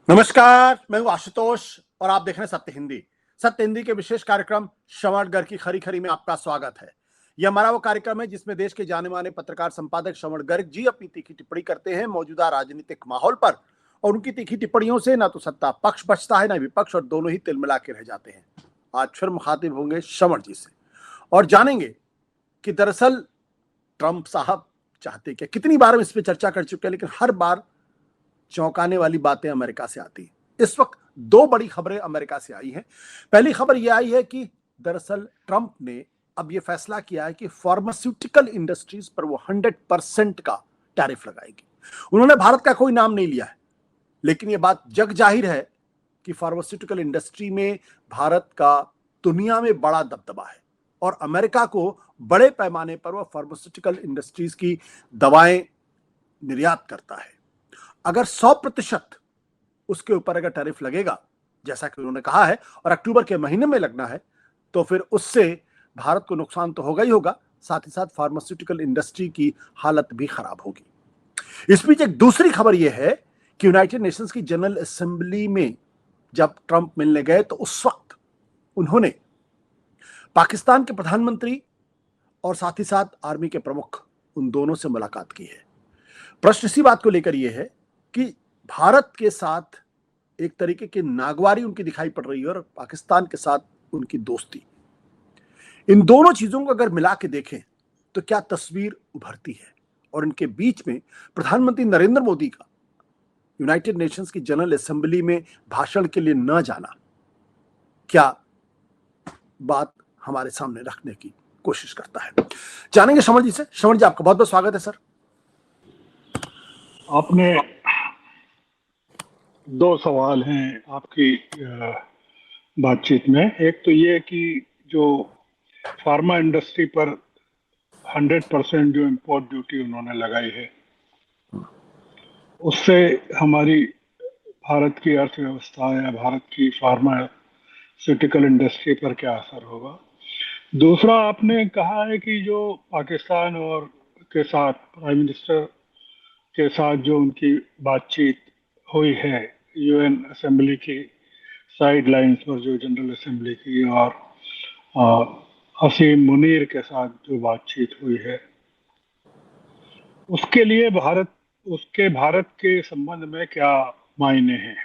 नमस्कार, मैं हूं आशुतोष और आप देख रहे हैं सत्य हिंदी। सत्य हिंदी के विशेष कार्यक्रम श्रवण गर्ग की खरी खरी में आपका स्वागत है। यह हमारा वो कार्यक्रम है जिसमें देश के जाने माने पत्रकार संपादक श्रवण गर्ग जी अपनी तीखी टिप्पणी करते हैं मौजूदा राजनीतिक माहौल पर, और उनकी तीखी टिप्पणियों से ना तो सत्ता पक्ष बचता है ना विपक्ष, और दोनों ही तिलमिला के रह जाते हैं। आज फिर मुखातिब होंगे श्रवण जी से और जानेंगे कि दरअसल ट्रंप साहब चाहते क्या। कितनी बार हम इस पर चर्चा कर चुके हैं, लेकिन हर बार चौंकाने वाली बातें अमेरिका से आती हैं। इस वक्त दो बड़ी खबरें अमेरिका से आई हैं। पहली खबर यह आई है कि दरअसल ट्रंप ने अब यह फैसला किया है कि फार्मास्यूटिकल इंडस्ट्रीज पर वो 100% का टैरिफ लगाएगी। उन्होंने भारत का कोई नाम नहीं लिया है, लेकिन यह बात जग जाहिर है कि फार्मास्यूटिकल इंडस्ट्री में भारत का दुनिया में बड़ा दबदबा है और अमेरिका को बड़े पैमाने पर वह फार्मास्यूटिकल इंडस्ट्रीज की दवाएं निर्यात करता है। अगर 100% उसके ऊपर अगर टैरिफ लगेगा, जैसा कि उन्होंने कहा है, और अक्टूबर के महीने में लगना है, तो फिर उससे भारत को नुकसान तो होगा ही होगा, साथ ही साथ फार्मास्यूटिकल इंडस्ट्री की हालत भी खराब होगी। इस बीच एक दूसरी खबर यह है कि यूनाइटेड नेशंस की जनरल असेंबली में जब ट्रंप मिलने गए तो उस वक्त उन्होंने पाकिस्तान के प्रधानमंत्री और साथ ही साथ आर्मी के प्रमुख, उन दोनों से मुलाकात की है। प्रश्न इसी बात को लेकर यह है कि भारत के साथ एक तरीके की नागवारी उनकी दिखाई पड़ रही है और पाकिस्तान के साथ उनकी दोस्ती। इन दोनों चीजों को अगर मिला के देखें तो क्या तस्वीर उभरती है, और इनके बीच में प्रधानमंत्री नरेंद्र मोदी का यूनाइटेड नेशंस की जनरल असेंबली में भाषण के लिए न जाना, क्या बात हमारे सामने रखने की कोशिश करता है। जानेंगे श्रवण जी से। श्रवण जी, आपका बहुत बहुत स्वागत है सर। आपने दो सवाल हैं आपकी बातचीत में। एक तो ये कि जो फार्मा इंडस्ट्री पर 100% जो इंपोर्ट ड्यूटी उन्होंने लगाई है, उससे हमारी भारत की अर्थव्यवस्था या भारत की फार्मास्यूटिकल इंडस्ट्री पर क्या असर होगा। दूसरा, आपने कहा है कि जो पाकिस्तान और के साथ प्राइम मिनिस्टर के साथ जो उनकी बातचीत हुई है यूएन असेंबली की साइड लाइन्स पर, जो जनरल असेंबली की, और असीम मुनीर के साथ जो बातचीत हुई है, उसके लिए भारत के संबंध में क्या मायने हैं।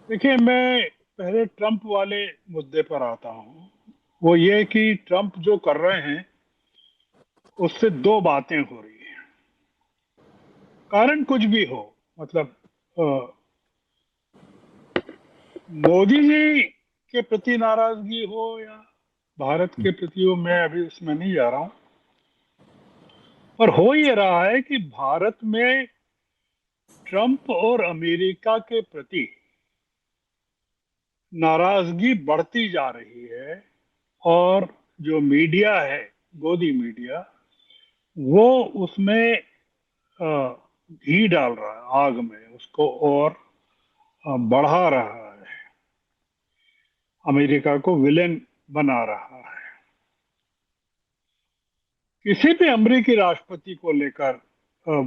देखिए, मैं पहले ट्रंप वाले मुद्दे पर आता हूँ। वो ये कि ट्रंप जो कर रहे हैं उससे दो बातें हो रही हैं। कारण कुछ भी हो, मतलब मोदी जी के प्रति नाराजगी हो या भारत के प्रति हो, मैं अभी उसमें नहीं जा रहा हूं। पर हो ये रहा है कि भारत में ट्रंप और अमेरिका के प्रति नाराजगी बढ़ती जा रही है, और जो मीडिया है, गोदी मीडिया, वो उसमें घी डाल रहा है आग में, उसको और बढ़ा रहा है, अमेरिका को विलेन बना रहा है। किसी भी अमेरिकी राष्ट्रपति को लेकर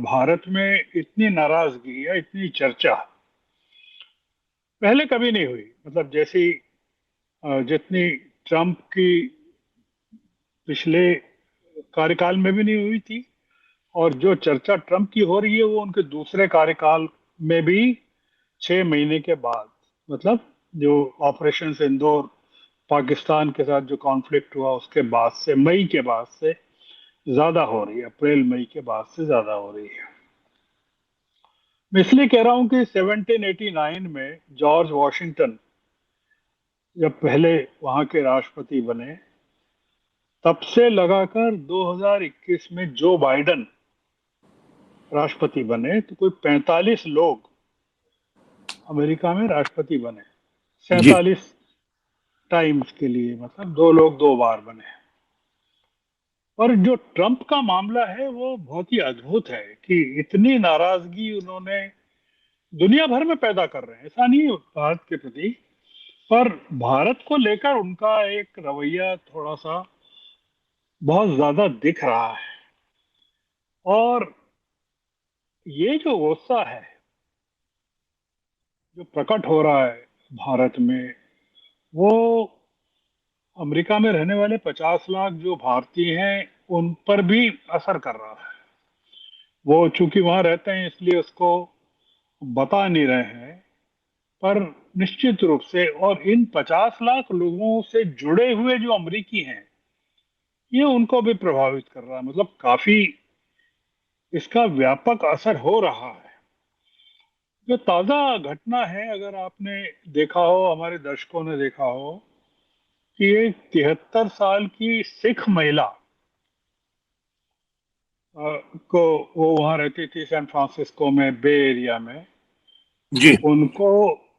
भारत में इतनी नाराजगी या इतनी चर्चा पहले कभी नहीं हुई। मतलब जैसी जितनी ट्रंप की पिछले कार्यकाल में भी नहीं हुई थी, और जो चर्चा ट्रंप की हो रही है वो उनके दूसरे कार्यकाल में भी 6 महीने के बाद, मतलब जो ऑपरेशन सिंदूर पाकिस्तान के साथ जो कॉन्फ्लिक्ट हुआ उसके बाद से, मई के बाद से ज्यादा हो रही है, अप्रैल मई के बाद से ज्यादा हो रही है। मैं इसलिए कह रहा हूं कि 1789 में जॉर्ज वॉशिंगटन जब पहले वहां के राष्ट्रपति बने, तब से लगाकर 2021 में जो बाइडन राष्ट्रपति बने, तो कोई 45 लोग अमेरिका में राष्ट्रपति बने, जी। 47 टाइम्स के लिए, मतलब दो लोग दो बार बने। पर जो ट्रंप का मामला है वो बहुत ही अद्भुत है कि इतनी नाराजगी उन्होंने दुनिया भर में पैदा कर रहे हैं। ऐसा नहीं है भारत के प्रति, पर भारत को लेकर उनका एक रवैया थोड़ा सा बहुत ज्यादा दिख रहा है। और ये जो गुस्सा है जो प्रकट हो रहा है भारत में, वो अमेरिका में रहने वाले 50 लाख जो भारतीय हैं उन पर भी असर कर रहा है। वो चूंकि वहां रहते हैं इसलिए उसको बता नहीं रहे हैं, पर निश्चित रूप से, और इन 50 लाख लोगों से जुड़े हुए जो अमरीकी हैं, ये उनको भी प्रभावित कर रहा है। मतलब काफी इसका व्यापक असर हो रहा है। जो ताजा घटना है, अगर आपने देखा हो, हमारे दर्शकों ने देखा हो, कि एक 73 साल की सिख महिला को, वो वहां रहती थी सैन फ्रांसिस्को में, बे एरिया में। जी। उनको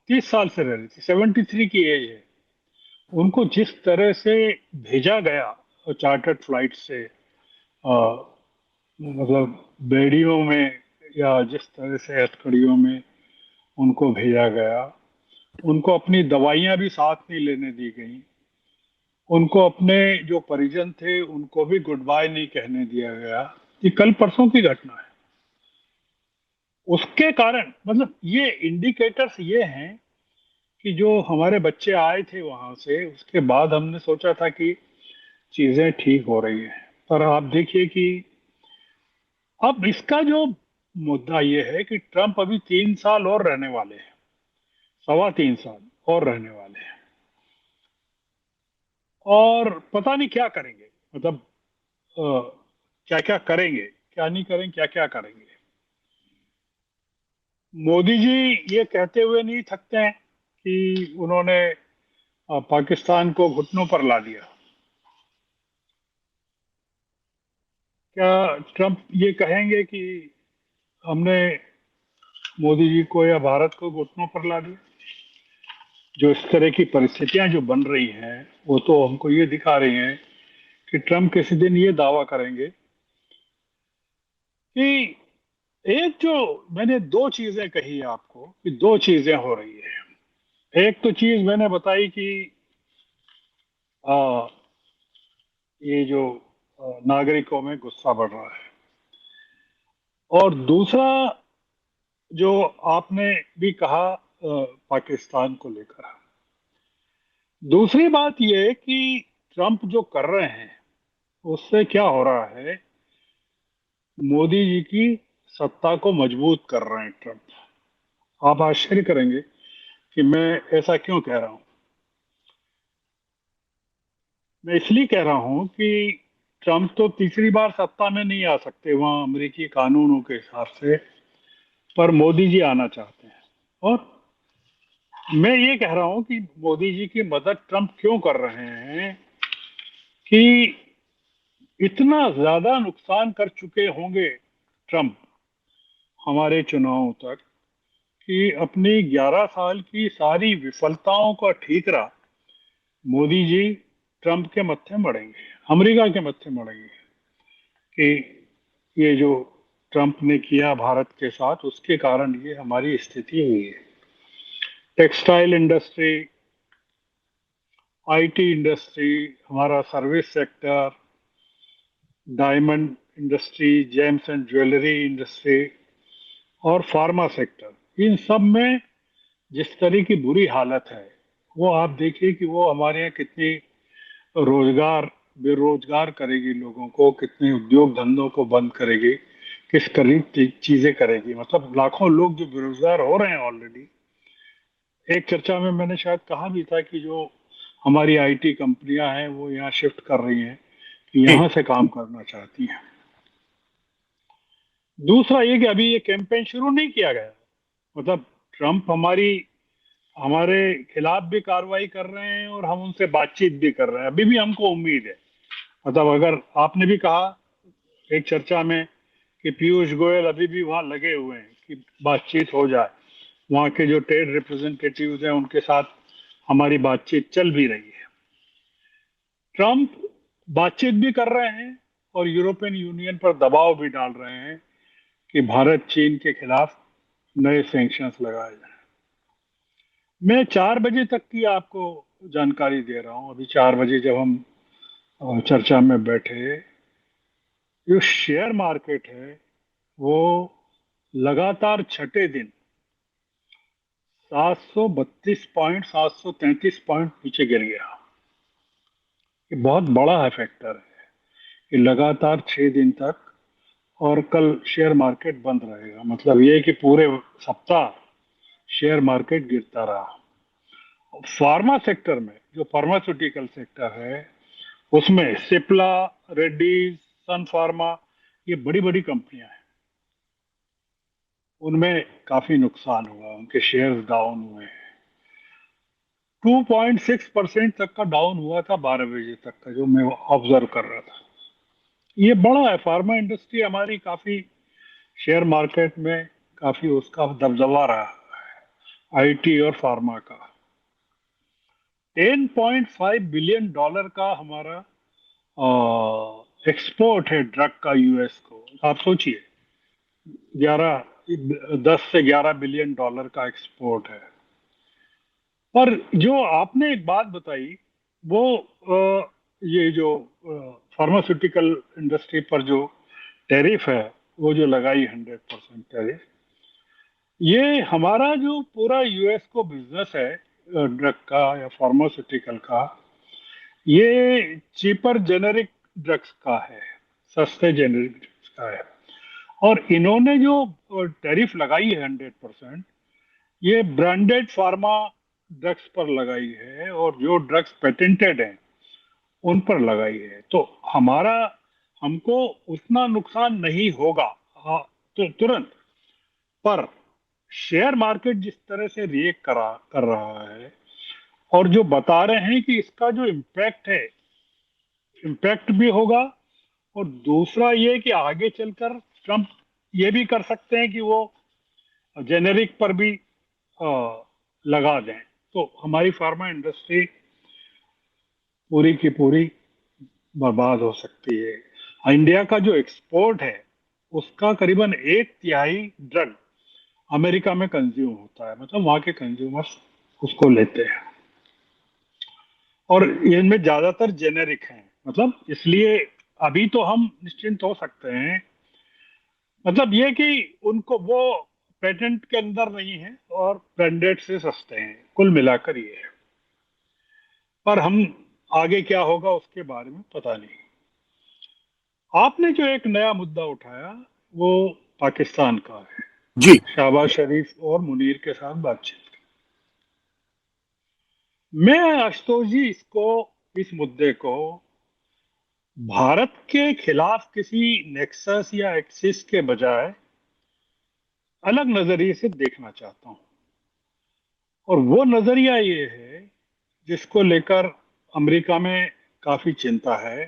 30 साल से रह रही थी, 73 की एज है। उनको जिस तरह से भेजा गया चार्टर्ड फ्लाइट से, मतलब बेड़ियों में, या जिस तरह से हथकड़ियों में उनको भेजा गया, उनको अपनी दवाइयां भी साथ नहीं लेने दी गई, उनको अपने जो परिजन थे उनको भी गुड बाय नहीं कहने दिया गया। ये कल परसों की घटना है। उसके कारण, मतलब ये इंडिकेटर्स ये हैं कि जो हमारे बच्चे आए थे वहां से, उसके बाद हमने सोचा था कि चीजें ठीक हो रही हैं, पर आप देखिए कि अब इसका जो मुद्दा ये है कि ट्रंप अभी 3 साल और रहने वाले हैं, 3.25 साल और रहने वाले हैं, और पता नहीं क्या करेंगे। मतलब क्या क्या करेंगे, क्या नहीं करेंगे, क्या क्या करेंगे। मोदी जी ये कहते हुए नहीं थकते हैं कि उन्होंने पाकिस्तान को घुटनों पर ला दिया। क्या ट्रंप ये कहेंगे कि हमने मोदी जी को या भारत को घुटनों पर ला दिया? जो इस तरह की परिस्थितियां जो बन रही हैं, वो तो हमको ये दिखा रही हैं कि ट्रंप किसी दिन ये दावा करेंगे कि, एक जो मैंने दो चीजें कही आपको कि दो चीजें हो रही है। एक तो चीज मैंने बताई कि आ, ये जो नागरिकों में गुस्सा बढ़ रहा है, और दूसरा जो आपने भी कहा पाकिस्तान को लेकर। दूसरी बात यह है कि ट्रंप जो कर रहे हैं उससे क्या हो रहा है, मोदी जी की सत्ता को मजबूत कर रहे हैं ट्रंप। आप आश्चर्य करेंगे कि मैं ऐसा क्यों कह रहा हूं। मैं इसलिए कह रहा हूं कि ट्रंप तो तीसरी बार सत्ता में नहीं आ सकते वहां अमेरिकी कानूनों के हिसाब से, पर मोदी जी आना चाहते हैं। और मैं ये कह रहा हूं कि मोदी जी की मदद ट्रंप क्यों कर रहे हैं कि इतना ज्यादा नुकसान कर चुके होंगे ट्रंप हमारे चुनावों तक, कि अपनी 11 साल की सारी विफलताओं का ठीकरा मोदी जी ट्रंप के मत्थे मढ़ेंगे, अमेरिका के मत्थे मढ़ेंगे, कि ये जो ट्रंप ने किया भारत के साथ, उसके कारण ये हमारी स्थिति हुई है। टेक्सटाइल इंडस्ट्री, आईटी इंडस्ट्री, हमारा service sector, diamond industry, James and jewellery industry, और फार्मा सेक्टर, इन सब में जिस तरह की बुरी हालत है, वो आप देखिए कि वो हमारे यहाँ कितनी रोजगार बेरोजगार करेगी लोगों को, कितने उद्योग धंधों को बंद करेगी, किस करीब चीजें करेगी। मतलब लाखों लोग जो बेरोजगार हो रहे हैं ऑलरेडी। एक चर्चा में मैंने शायद कहा भी था कि जो हमारी आईटी कंपनियां हैं वो यहाँ शिफ्ट कर रही हैं, कि जी। यहाँ से काम करना चाहती हैं। दूसरा ये कि अभी ये कैंपेन शुरू नहीं किया गया। मतलब ट्रंप हमारे खिलाफ भी कार्रवाई कर रहे हैं और हम उनसे बातचीत भी कर रहे हैं, अभी भी हमको उम्मीद है। मतलब अगर आपने भी कहा एक चर्चा में कि पीयूष गोयल अभी भी वहां लगे हुए हैं कि बातचीत हो जाए, वहां के जो ट्रेड रिप्रेजेंटेटिव्स हैं उनके साथ हमारी बातचीत चल भी रही है। ट्रंप बातचीत भी कर रहे हैं और यूरोपियन यूनियन पर दबाव भी डाल रहे हैं कि भारत चीन के खिलाफ नए सैंक्शंस लगाए जाएं। मैं 4 बजे तक की आपको जानकारी दे रहा हूं। अभी 4 बजे जब हम चर्चा में बैठे, जो शेयर मार्केट है वो लगातार छठे दिन 732 पॉइंट, 733 पॉइंट नीचे गिर गया। ये बहुत बड़ा फैक्टर है। ये लगातार 6 दिन तक, और कल शेयर मार्केट बंद रहेगा, मतलब ये कि पूरे सप्ताह शेयर मार्केट गिरता रहा। फार्मा सेक्टर में, जो फार्मास्यूटिकल सेक्टर है, उसमें सिप्ला, रेड्डीज, सन फार्मा, ये बड़ी बड़ी कंपनियां हैं, उनमें काफी नुकसान हुआ, उनके शेयर्स डाउन हुए। 2.6% तक का डाउन हुआ था 12 बजे तक का, जो मैं ऑब्जर्व कर रहा था। ये बड़ा है, फार्मा इंडस्ट्री हमारी काफी शेयर मार्केट में काफी उसका दबदबा रहा है, आईटी और फार्मा का। $10.5 बिलियन का हमारा एक्सपोर्ट है ड्रग का यूएस को। आप सोचिए, 10 से 11 बिलियन डॉलर का एक्सपोर्ट है। पर जो आपने एक बात बताई, वो ये जो फार्मास्यूटिकल इंडस्ट्री पर जो टैरिफ है, वो जो लगाई 100% टैरिफ, ये हमारा जो पूरा यूएस को बिजनेस है ड्रग का या फार्मास्यूटिकल का, ये चीपर जेनेरिक ड्रग्स का है, सस्ते जेनेरिक ड्रग्स का है। और इन्होंने जो टैरिफ लगाई है 100%, ये ब्रांडेड फार्मा ड्रग्स पर लगाई है, और जो ड्रग्स पेटेंटेड हैं उन पर लगाई है। तो हमारा हमको उतना नुकसान नहीं होगा, हाँ, तो तुरंत। पर शेयर मार्केट जिस तरह से रिएक्ट कर रहा है, और जो बता रहे हैं कि इसका जो इम्पैक्ट है, इम्पैक्ट भी होगा। और दूसरा ये कि आगे चलकर ट्रम्प ये भी कर सकते हैं कि वो जेनेरिक पर भी लगा दें, तो हमारी फार्मा इंडस्ट्री पूरी की पूरी बर्बाद हो सकती है। इंडिया का जो एक्सपोर्ट है, उसका करीबन 1/3 ड्रग अमेरिका में कंज्यूम होता है, मतलब वहां के कंज्यूमर्स उसको लेते हैं, और इनमें ज्यादातर जेनेरिक हैं। मतलब इसलिए अभी तो हम निश्चिंत हो सकते हैं, मतलब ये कि उनको वो पेटेंट के अंदर नहीं है और ब्रांडेड से सस्ते हैं, कुल मिलाकर ये है। पर हम आगे क्या होगा उसके बारे में पता नहीं। आपने जो एक नया मुद्दा उठाया, वो पाकिस्तान का है, जी। शहबाज शरीफ और मुनीर के साथ बातचीत। मैं आशुतोष जी इस मुद्दे को भारत के खिलाफ किसी नेक्सस या एक्सिस के बजाय अलग नजरिए से देखना चाहता हूं। और वो नजरिया ये है, जिसको लेकर अमेरिका में काफी चिंता है,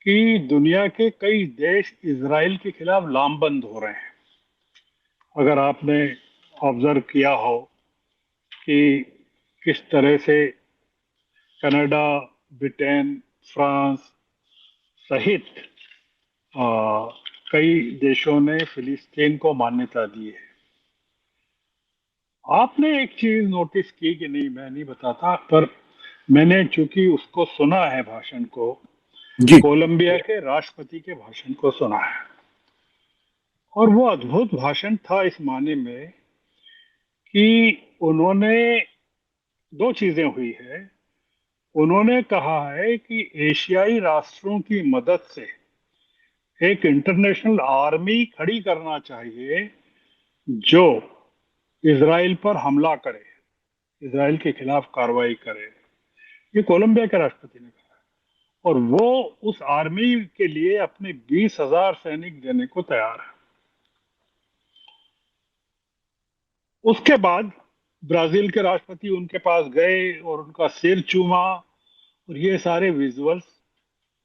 कि दुनिया के कई देश इजराइल के खिलाफ लामबंद हो रहे हैं। अगर आपने ऑब्जर्व किया हो कि किस तरह से कनाडा, ब्रिटेन, फ्रांस सहित आ, कई देशों ने फिलिस्तीन को मान्यता दी है। आपने एक चीज नोटिस की कि नहीं, मैं नहीं बताता, पर मैंने चूंकि उसको सुना है, भाषण को, जी। कोलंबिया के राष्ट्रपति के भाषण को सुना है, और वो अद्भुत भाषण था इस माने में कि उन्होंने दो चीजें हुई है। उन्होंने कहा है कि एशियाई राष्ट्रों की मदद से एक इंटरनेशनल आर्मी खड़ी करना चाहिए, जो इजराइल पर हमला करे, इजराइल के खिलाफ कार्रवाई करे। ये कोलंबिया के राष्ट्रपति ने कहा, और वो उस आर्मी के लिए अपने 20,000 सैनिक देने को तैयार है। उसके बाद ब्राजील के राष्ट्रपति उनके पास गए और उनका सिर चूमा, और ये सारे विजुअल्स,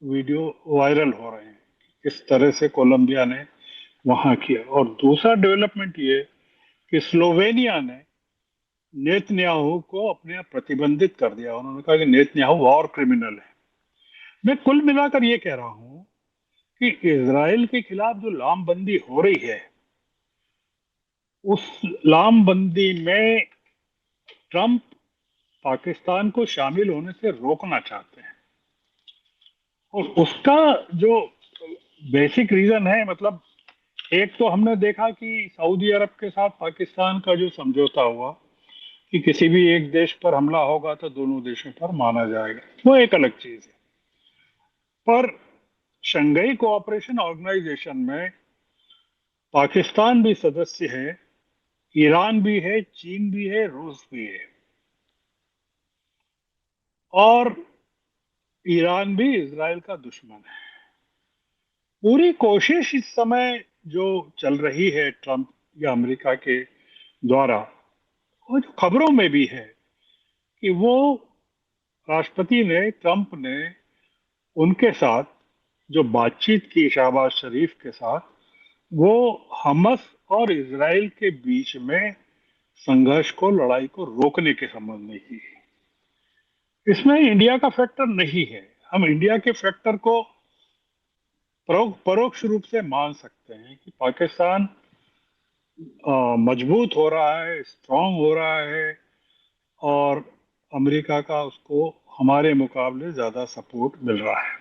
वीडियो वायरल हो रहे हैं, किस तरह से कोलंबिया ने वहां किया। और दूसरा डेवलपमेंट ये कि स्लोवेनिया ने नेतन्याहू को अपने आप प्रतिबंधित कर दिया। उन्होंने कहा कि नेतन्याहू वॉर क्रिमिनल है। मैं कुल मिलाकर ये कह रहा हूं कि इजराइल के खिलाफ जो लामबंदी हो रही है, उस लामबंदी में ट्रंप पाकिस्तान को शामिल होने से रोकना चाहते हैं। और उसका जो बेसिक रीजन है, मतलब एक तो हमने देखा कि सऊदी अरब के साथ पाकिस्तान का जो समझौता हुआ, कि किसी भी एक देश पर हमला होगा तो दोनों देशों पर माना जाएगा, वो एक अलग चीज है। पर शंघाई कोऑपरेशन ऑर्गेनाइजेशन में पाकिस्तान भी सदस्य है, ईरान भी है, चीन भी है, रूस भी है, और ईरान भी इजराइल का दुश्मन है। पूरी कोशिश इस समय जो चल रही है ट्रंप या अमेरिका के द्वारा, वो जो खबरों में भी है कि वो राष्ट्रपति ने, ट्रंप ने उनके साथ जो बातचीत की शहबाज शरीफ के साथ, वो हमास और इजराइल के बीच में संघर्ष को, लड़ाई को रोकने के संबंध में की। इसमें इंडिया का फैक्टर नहीं है। हम इंडिया के फैक्टर को परोक्ष रूप से मान सकते हैं कि पाकिस्तान मजबूत हो रहा है, स्ट्रांग हो रहा है, और अमेरिका का उसको हमारे मुकाबले ज्यादा सपोर्ट मिल रहा है।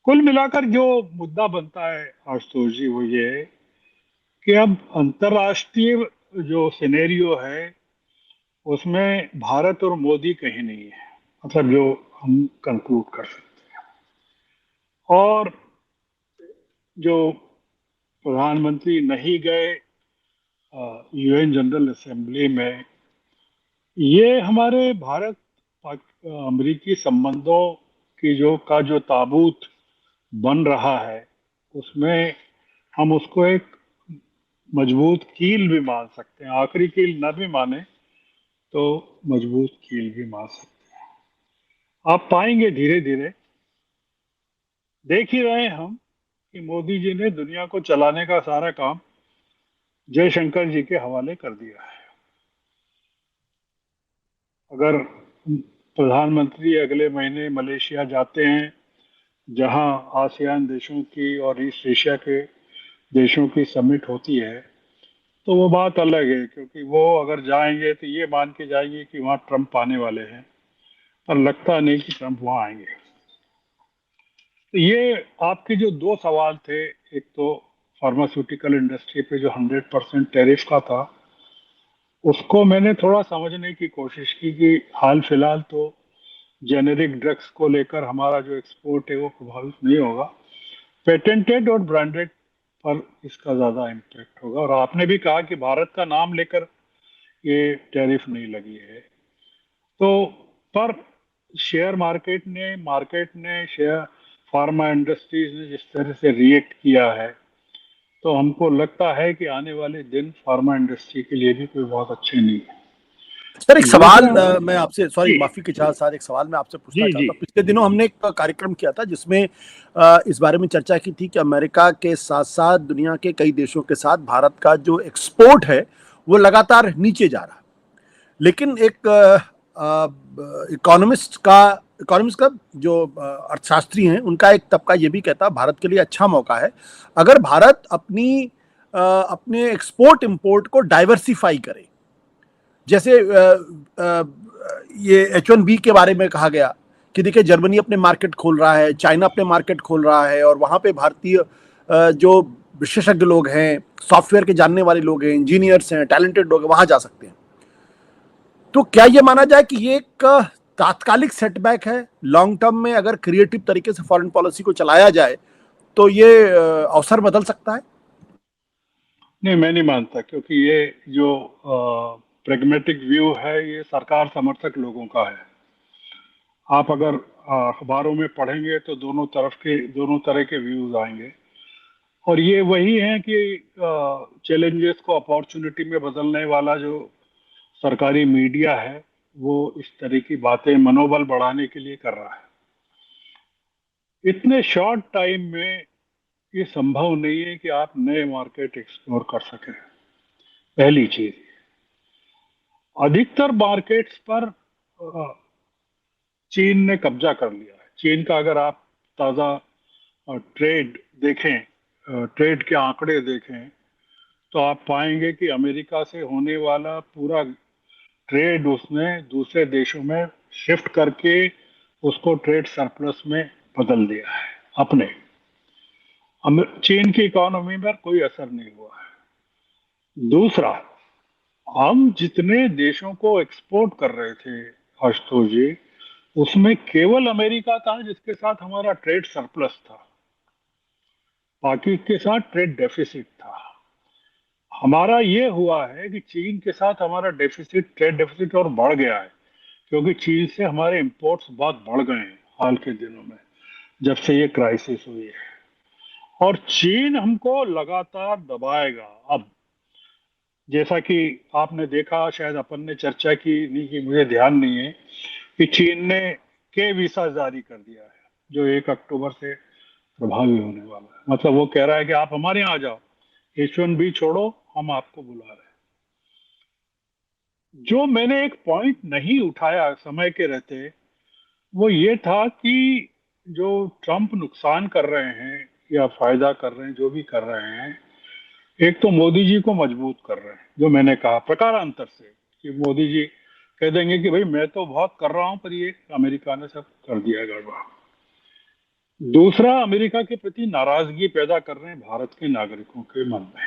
कुल मिलाकर जो मुद्दा बनता है आशुतोष जी, वो ये है कि अब अंतर्राष्ट्रीय जो सिनेरियो है उसमें भारत और मोदी कहीं नहीं है, मतलब जो हम कंक्लूड कर सकते हैं। और जो प्रधानमंत्री नहीं गए यूएन जनरल असेंबली में, ये हमारे भारत अमेरिकी संबंधों की जो ताबूत बन रहा है, उसमें हम उसको एक मजबूत कील भी मान सकते हैं। आखिरी कील न भी माने तो मजबूत कील भी मान सकते हैं। आप पाएंगे धीरे धीरे, देख ही रहे हैं हम, कि मोदी जी ने दुनिया को चलाने का सारा काम जयशंकर जी के हवाले कर दिया है। अगर प्रधानमंत्री अगले महीने मलेशिया जाते हैं, जहां आसियान देशों की और ईस्ट एशिया के देशों की समिट होती है, तो वो बात अलग है, क्योंकि वो अगर जाएंगे तो ये मान के जाएंगे कि वहां ट्रंप आने वाले हैं, पर लगता नहीं कि ट्रंप वहां आएंगे। तो ये आपके जो दो सवाल थे, एक तो फार्मास्यूटिकल इंडस्ट्री पे जो 100% टैरिफ का था, उसको मैंने थोड़ा समझने की कोशिश की कि हाल फिलहाल तो जेनेरिक ड्रग्स को लेकर हमारा जो एक्सपोर्ट है वो प्रभावित नहीं होगा, पेटेंटेड और ब्रांडेड पर इसका ज्यादा इम्पैक्ट होगा। और आपने भी कहा कि भारत का नाम लेकर ये टैरिफ नहीं लगी है, तो पर मार्केट ने शेयर फार्मा इंडस्ट्रीज ने जिस तरह से रिएक्ट किया है, तो हमको लगता है कि आने वाले दिन फार्मा इंडस्ट्री के लिए भी कोई बहुत अच्छे नहीं है। सर एक सवाल दूसरा, मैं आपसे, सॉरी जी माफी के साथ एक सवाल मैं आपसे पूछना जी जी, चाहता हूँ। पिछले दिनों हमने एक कार्यक्रम किया था जिसमें इस बारे में चर्चा की थी कि अमेरिका के साथ साथ दुनिया के कई देशों के साथ भारत का जो एक्सपोर्ट है वो लगातार नीचे जा रहा है। लेकिन एक इकोनॉमिस्ट का जो अर्थशास्त्री हैं, उनका एक तबका ये भी कहता है भारत के लिए अच्छा मौका है अगर भारत अपने एक्सपोर्ट इंपोर्ट को डाइवर्सिफाई करे। जैसे ये H1B के बारे में कहा गया कि देखिए जर्मनी अपने मार्केट खोल रहा है, चाइना अपने मार्केट खोल रहा है, और वहां पे भारतीय जो विशेषज्ञ लोग हैं, सॉफ्टवेयर के जानने वाले लोग हैं, इंजीनियर्स हैं, टैलेंटेड लोग हैं, वहां जा सकते हैं। तो क्या ये माना जाए कि ये एक तात्कालिक सेटबैक है? लॉन्ग टर्म में अगर क्रिएटिव तरीके से फॉरेन पॉलिसी को चलाया जाए तो ये अवसर बदल सकता है? नहीं, मैं नहीं मानता, क्योंकि ये जो प्रेगमेटिक व्यू है ये सरकार समर्थक लोगों का है। आप अगर अखबारों में पढ़ेंगे तो दोनों तरह के व्यूज आएंगे, और ये वही है कि चैलेंजेस को अपॉर्चुनिटी में बदलने वाला जो सरकारी मीडिया है, वो इस तरह की बातें मनोबल बढ़ाने के लिए कर रहा है। इतने शॉर्ट टाइम में ये संभव नहीं है कि आप नए मार्केट एक्सप्लोर कर सकें, पहली चीज। अधिकतर मार्केट्स पर चीन ने कब्जा कर लिया है। चीन का अगर आप ताज़ा ट्रेड देखें, ट्रेड के आंकड़े देखें, तो आप पाएंगे कि अमेरिका से होने वाला पूरा ट्रेड उसने दूसरे देशों में शिफ्ट करके उसको ट्रेड सरप्लस में बदल दिया है अपने। चीन की इकोनॉमी पर कोई असर नहीं हुआ है। दूसरा, हम जितने देशों को एक्सपोर्ट कर रहे थे आशुतोष जी, उसमें केवल अमेरिका था जिसके साथ हमारा ट्रेड सरप्लस था, बाकी के साथ ट्रेड डेफिसिट था। हमारा ये हुआ है कि चीन के साथ हमारा ट्रेड डेफिसिट और बढ़ गया है, क्योंकि चीन से हमारे इंपोर्ट्स बहुत बढ़ गए हैं हाल के दिनों में, जब से ये क्राइसिस हुई है। और चीन हमको लगातार दबाएगा। अब जैसा कि आपने देखा, शायद अपन ने चर्चा की नहीं की, मुझे ध्यान नहीं है, कि चीन ने के वीसा जारी कर दिया है, जो 1 अक्टूबर से प्रभावी होने वाला है। मतलब वो कह रहा है कि आप हमारे यहाँ आ जाओ, H1B छोड़ो, हम आपको बुला रहे हैं। जो मैंने एक पॉइंट नहीं उठाया समय के रहते, वो ये था कि जो ट्रम्प नुकसान कर रहे हैं या फायदा कर रहे हैं, जो भी कर रहे हैं, एक तो मोदी जी को मजबूत कर रहे हैं, जो मैंने कहा प्रकारांतर से, कि मोदी जी कह देंगे कि भाई मैं तो बहुत कर रहा हूं, पर ये अमेरिका ने सब कर दिया गड़बड़। दूसरा, अमेरिका के प्रति नाराजगी पैदा कर रहे हैं भारत के नागरिकों के मन में।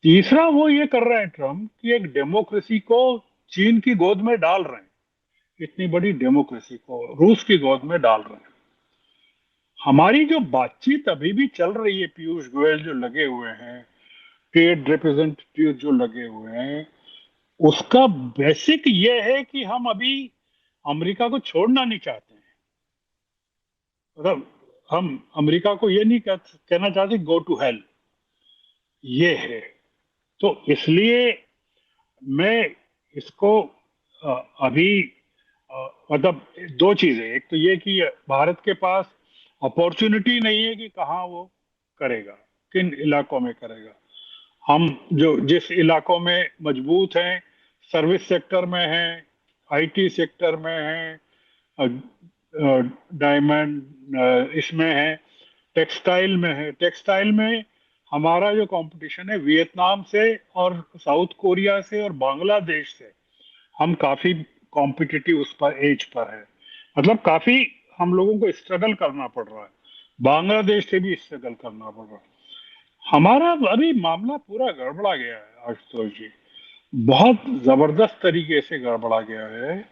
तीसरा, वो ये कर रहे हैं ट्रम्प कि एक डेमोक्रेसी को चीन की गोद में डाल रहे हैं, इतनी बड़ी डेमोक्रेसी को रूस की गोद में डाल रहे हैं। हमारी जो बातचीत अभी भी चल रही है, पीयूष गोयल जो लगे हुए हैं, ट्रेड रिप्रेजेंटेटिव जो लगे हुए हैं, उसका बेसिक ये है कि हम अभी अमेरिका को छोड़ना नहीं चाहते हैं। मतलब हम अमेरिका को ये नहीं कहना चाहते गो टू हेल, ये है। तो इसलिए मैं इसको अभी मतलब दो चीजें, एक तो ये कि भारत के पास अपॉर्चुनिटी नहीं है कि कहाँ वो करेगा, किन इलाकों में करेगा। हम जो जिस इलाकों में मजबूत हैं, सर्विस सेक्टर में हैं, आईटी सेक्टर में हैं, डायमंड इसमें है, टेक्सटाइल में है। टेक्सटाइल में हमारा जो कंपटीशन है वियतनाम से और साउथ कोरिया से और बांग्लादेश से, हम काफी कॉम्पिटिटिव उस पर एज पर है। मतलब काफी हम लोगों को स्ट्रगल करना पड़ रहा है, बांग्लादेश से भी स्ट्रगल करना पड़ रहा है। हमारा अभी मामला पूरा गड़बड़ा गया है आशुतोष जी, बहुत जबरदस्त तरीके से गड़बड़ा गया है।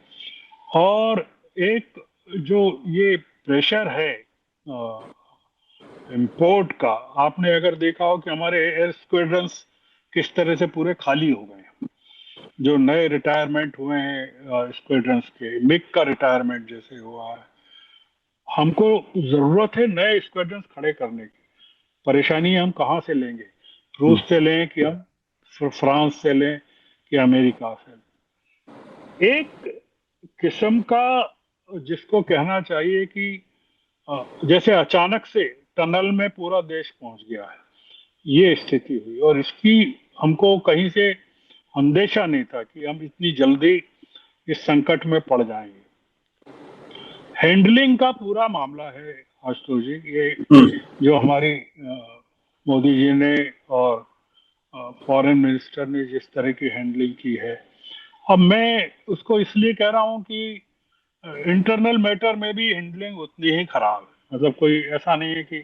और एक जो ये प्रेशर है इंपोर्ट का, आपने अगर देखा हो कि हमारे एयर स्क्वाड्रंस किस तरह से पूरे खाली हो गए हैं, जो नए रिटायरमेंट हुए हैं स्क्वाड्रंस के, मिग का रिटायरमेंट जैसे हुआ है। हमको जरूरत है नए स्क्वाड्रंस खड़े करने की। परेशानी हम कहाँ से लेंगे? रूस से लें कि हम फ्रांस से लें कि अमेरिका से लें? एक किस्म का जिसको कहना चाहिए कि जैसे अचानक से टनल में पूरा देश पहुंच गया है, ये स्थिति हुई। और इसकी हमको कहीं से अंदेशा नहीं था कि हम इतनी जल्दी इस संकट में पड़ जाएंगे। हैंडलिंग का पूरा मामला है आशुतोष जी, ये जो हमारी मोदी जी ने और फॉरेन मिनिस्टर ने जिस तरह की हैंडलिंग की है, अब मैं उसको इसलिए कह रहा हूं कि इंटरनल मैटर में भी हैंडलिंग उतनी ही खराब है। मतलब कोई ऐसा नहीं है कि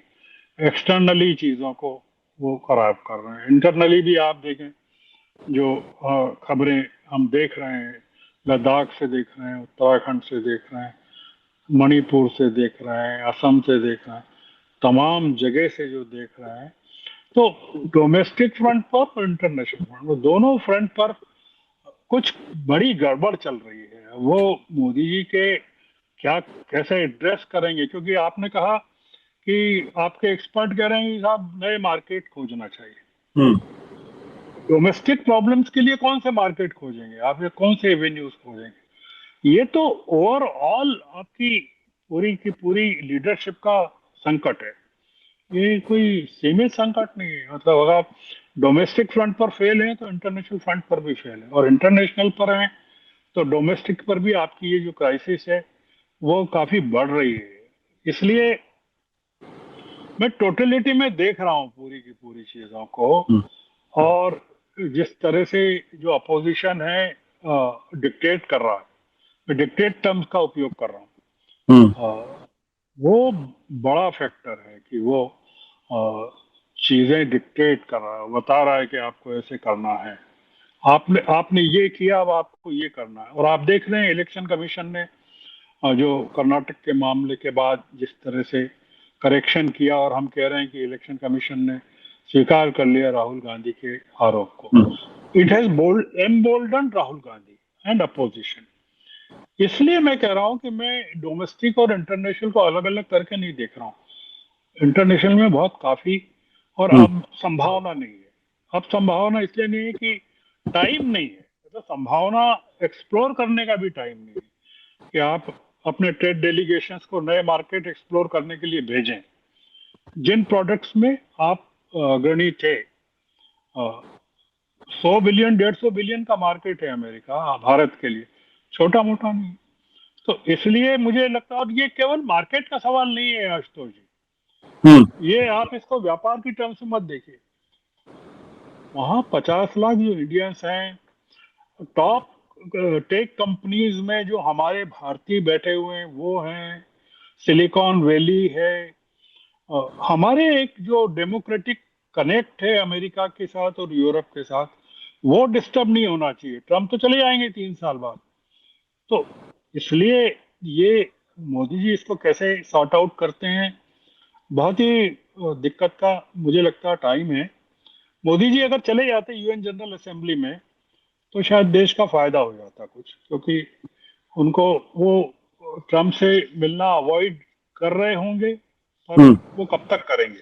एक्सटर्नली चीजों को वो खराब कर रहे हैं, इंटरनली भी आप देखें जो खबरें हम देख रहे हैं, लद्दाख से देख रहे हैं, उत्तराखंड से देख रहे हैं, मणिपुर से देख रहे हैं, असम से देख रहे हैं, तमाम जगह से जो देख रहे हैं, तो डोमेस्टिक फ्रंट पर और इंटरनेशनल फ्रंट, वो दोनों फ्रंट पर कुछ बड़ी गड़बड़ चल रही है। वो मोदी जी के क्या कैसे एड्रेस करेंगे? क्योंकि आपने कहा कि आपके एक्सपर्ट कह रहे हैं कि साहब नए मार्केट खोजना चाहिए। हम्म। डोमेस्टिक प्रॉब्लम्स के लिए कौन से मार्केट खोजेंगे आप, या कौन से एवेन्यूज खोजेंगे? ये तो ओवरऑल आपकी पूरी की पूरी लीडरशिप का संकट है। ये कोई सीमित संकट नहीं है। मतलब अगर आप डोमेस्टिक फ्रंट पर फेल हैं तो इंटरनेशनल फ्रंट पर भी फेल है, और इंटरनेशनल पर हैं तो डोमेस्टिक पर भी आपकी ये जो क्राइसिस है वो काफी बढ़ रही है। इसलिए मैं टोटलिटी में देख रहा हूँ पूरी की पूरी चीजों को। और जिस तरह से जो अपोजिशन है डिक्टेट कर रहा है, मैं डिक्टेट टर्म्स का उपयोग कर रहा हूँ, वो बड़ा फैक्टर है कि वो चीजें डिक्टेट कर रहा है, बता रहा है कि आपको ऐसे करना है, आपने ये किया, अब आपको ये करना है। और आप देख रहे हैं इलेक्शन कमीशन ने जो कर्नाटक के मामले के बाद जिस तरह से करेक्शन किया, और हम कह रहे हैं कि इलेक्शन कमीशन ने स्वीकार कर लिया राहुल गांधी के आरोप को। It has embolden Rahul Gandhi and opposition. इसलिए मैं कह रहा हूं कि मैं डोमेस्टिक और इंटरनेशनल को अलग अलग करके नहीं देख रहा हूं। इंटरनेशनल में बहुत काफी, और अब संभावना नहीं है। अब संभावना इसलिए नहीं है कि टाइम नहीं है, तो संभावना एक्सप्लोर करने का भी टाइम नहीं है कि आप अपने ट्रेड डेलीगेशंस को नए मार्केट एक्सप्लोर करने के लिए भेजें। जिन प्रोडक्ट्स में आप अग्रणी थे, 100 बिलियन 150 बिलियन का मार्केट है अमेरिका, भारत के लिए छोटा मोटा नहीं। तो इसलिए मुझे लगता है, और ये केवल मार्केट का सवाल नहीं है आशुतोष जी, ये आप इसको व्यापार की टर्म्स में मत देखिए। वहां 50 लाख जो इंडियंस हैं, टॉप टेक कंपनीज में जो हमारे भारतीय बैठे हुए हैं वो हैं, सिलिकॉन वैली है। हमारे एक जो डेमोक्रेटिक कनेक्ट है अमेरिका के साथ और यूरोप के साथ, वो डिस्टर्ब नहीं होना चाहिए। ट्रम्प तो चले जाएंगे 3 साल बाद, तो इसलिए ये मोदी जी इसको कैसे सॉर्ट आउट करते हैं, बहुत ही दिक्कत का मुझे लगता है टाइम है। मोदी जी अगर चले जाते यूएन जनरल असेंबली में, तो शायद देश का फायदा हो जाता कुछ, क्योंकि उनको वो ट्रम्प से मिलना अवॉइड कर रहे होंगे, पर वो कब तक करेंगे?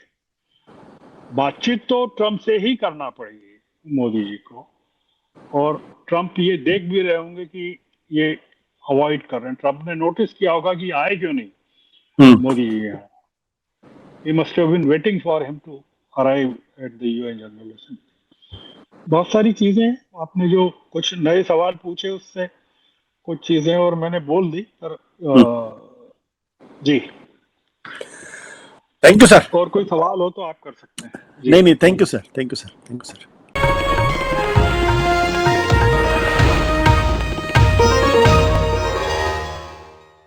बातचीत तो ट्रम्प से ही करना पड़ेगी मोदी जी को, और ट्रम्प ये देख भी रहे होंगे कि ये अवॉइड कर रहे हैं। ट्रम्प ने नोटिस किया होगा कि आए क्यों नहीं मोदी जी यहाँ। He must have been waiting for him to arrive at the UN General Assembly. बहुत सारी चीजें हैं। आपने जो कुछ नए सवाल पूछे उससे कुछ चीजें और मैंने बोल दी, पर जी थैंक यू सर। और कोई सवाल हो तो आप कर सकते हैं। नहीं, thank you sir, thank you sir, thank you sir.